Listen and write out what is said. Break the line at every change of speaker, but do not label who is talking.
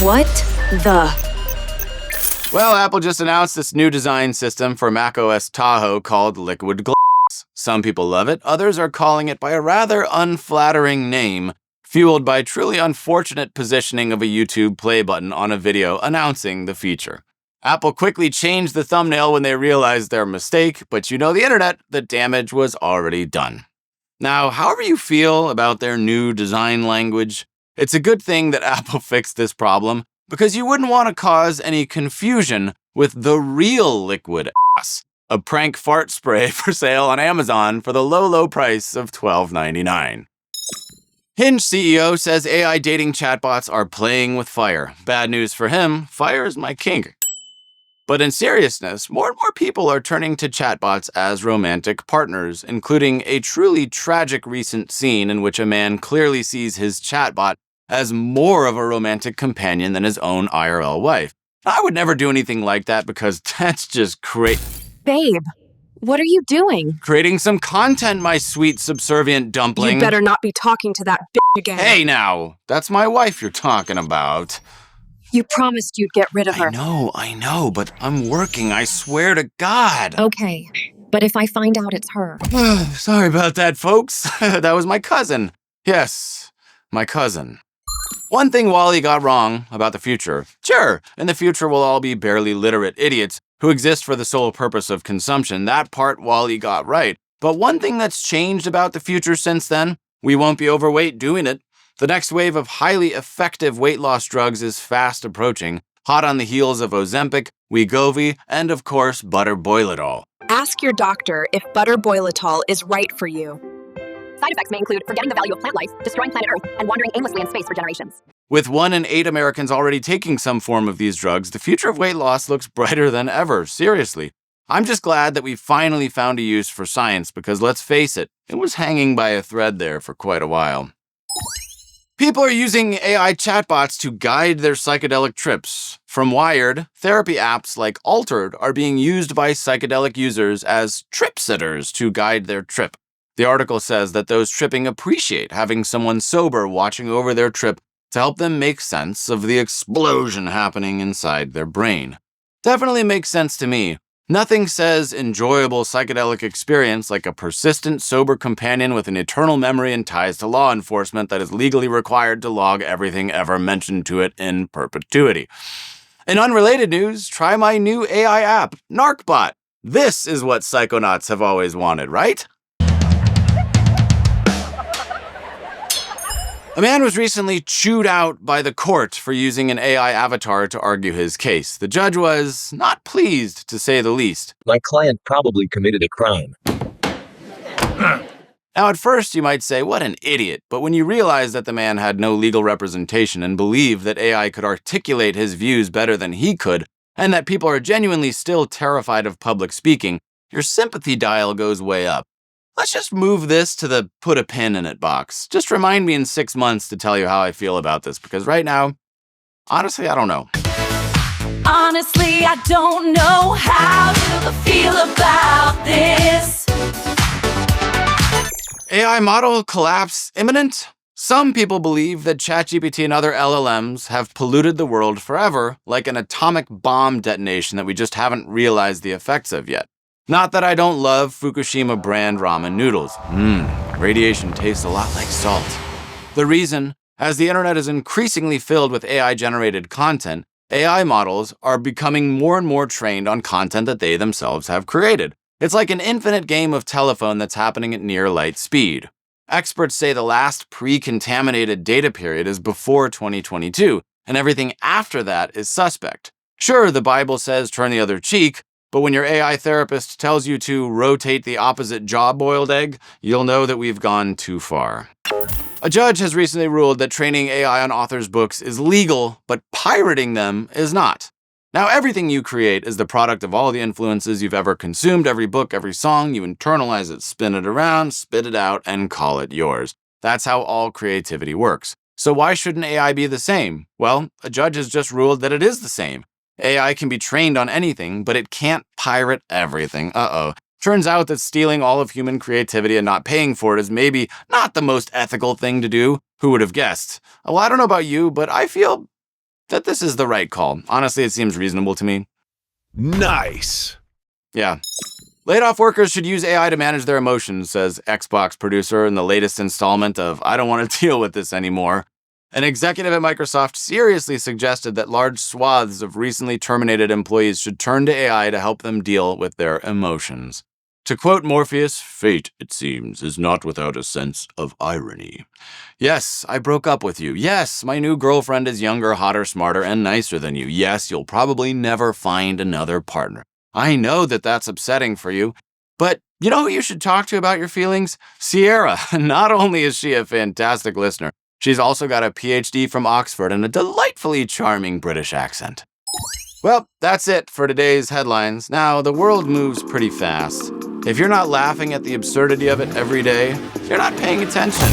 What the?
Well, Apple just announced this new design system for macOS Tahoe called Liquid Glass. Some people love it, others are calling it by a rather unflattering name, fueled by truly unfortunate positioning of a YouTube play button on a video announcing the feature. Apple quickly changed the thumbnail when they realized their mistake, but you know the internet, the damage was already done. Now, however you feel about their new design language, it's a good thing that Apple fixed this problem, because you wouldn't want to cause any confusion with the real Liquid Ass, a prank fart spray for sale on Amazon for the low price of $12.99. Hinge CEO says AI dating chatbots are playing with fire. Bad news for him, fire is my kink. But in seriousness, more and more people are turning to chatbots as romantic partners, including a truly tragic recent scene in which a man clearly sees his chatbot as more of a romantic companion than his own IRL wife. I would never do anything like that because that's just
Babe, what are you doing?
creating some content, my sweet subservient dumpling.
You better not be talking to that bitch again.
Hey now, that's my wife you're talking about.
You promised you'd get rid of her.
I know, but I'm working, I swear to God.
Okay, but if I find out it's her.
Sorry about that, folks. That was my cousin. Yes, my cousin. One thing Wall-E got wrong about the future. Sure, in the future we'll all be barely literate idiots who exist for the sole purpose of consumption. That part Wall-E got right. But one thing that's changed about the future since then, we won't be overweight doing it. The next wave of highly effective weight loss drugs is fast approaching, hot on the heels of Ozempic, Wegovy, and of course, Butter Boilitol.
Ask your doctor if Butter Boilitol is right for you.
Side effects may include forgetting the value of plant life, destroying planet Earth, and wandering aimlessly in space for generations.
With 1 in 8 Americans already taking some form of these drugs, the future of weight loss looks brighter than ever, seriously. I'm just glad that we finally found a use for science because let's face it, it was hanging by a thread there for quite a while. People are using AI chatbots to guide their psychedelic trips. From Wired, therapy apps like Altered are being used by psychedelic users as trip sitters to guide their trip. The article says that those tripping appreciate having someone sober watching over their trip to help them make sense of the explosion happening inside their brain. Definitely makes sense to me. Nothing says enjoyable psychedelic experience like a persistent, sober companion with an eternal memory and ties to law enforcement that is legally required to log everything ever mentioned to it in perpetuity. In unrelated news, try my new AI app, Narcbot. This is what psychonauts have always wanted, right? A man was recently chewed out by the court for using an AI avatar to argue his case. The judge was not pleased, to say the least.
My client probably committed a crime.
Now, at first, you might say, what an idiot. But when you realize that the man had no legal representation and believed that AI could articulate his views better than he could, and that people are genuinely still terrified of public speaking, your sympathy dial goes way up. Let's just move this to the put a pin in it box. Just remind me in 6 months to tell you how I feel about this, because right now, honestly, I don't know.
Honestly, I don't know how to feel about this.
AI model collapse imminent? Some people believe that ChatGPT and other LLMs have polluted the world forever, like an atomic bomb detonation that we just haven't realized the effects of yet. Not that I don't love Fukushima brand ramen noodles. Radiation tastes a lot like salt. The reason, as the internet is increasingly filled with AI-generated content, AI models are becoming more and more trained on content that they themselves have created. It's like an infinite game of telephone that's happening at near light speed. Experts say the last pre-contaminated data period is before 2022, and everything after that is suspect. Sure, the Bible says turn the other cheek, but when your AI therapist tells you to rotate the opposite jaw-boiled egg, you'll know that we've gone too far. A judge has recently ruled that training AI on authors' books is legal, but pirating them is not. Now, everything you create is the product of all the influences you've ever consumed. Every book, every song, you internalize it, spin it around, spit it out, and call it yours. That's how all creativity works. So why shouldn't AI be the same? Well, a judge has just ruled that it is the same. AI can be trained on anything, but it can't pirate everything. Turns out that stealing all of human creativity and not paying for it is maybe not the most ethical thing to do. Who would have guessed? Well, I don't know about you, but I feel that this is the right call. Honestly, it seems reasonable to me.
Nice.
Yeah. Laid-off workers should use AI to manage their emotions, says Xbox producer in the latest installment of I Don't Want to Deal with This Anymore. An executive at Microsoft seriously suggested that large swaths of recently terminated employees should turn to AI to help them deal with their emotions. To quote Morpheus, fate, it seems, is not without a sense of irony. Yes, I broke up with you. Yes, my new girlfriend is younger, hotter, smarter, and nicer than you. Yes, you'll probably never find another partner. I know that that's upsetting for you, but you know who you should talk to about your feelings? Sierra. Not only is she a fantastic listener, she's also got a PhD from Oxford and a delightfully charming British accent. Well, that's it for today's headlines. Now, the world moves pretty fast. If you're not laughing at the absurdity of it every day, you're not paying attention.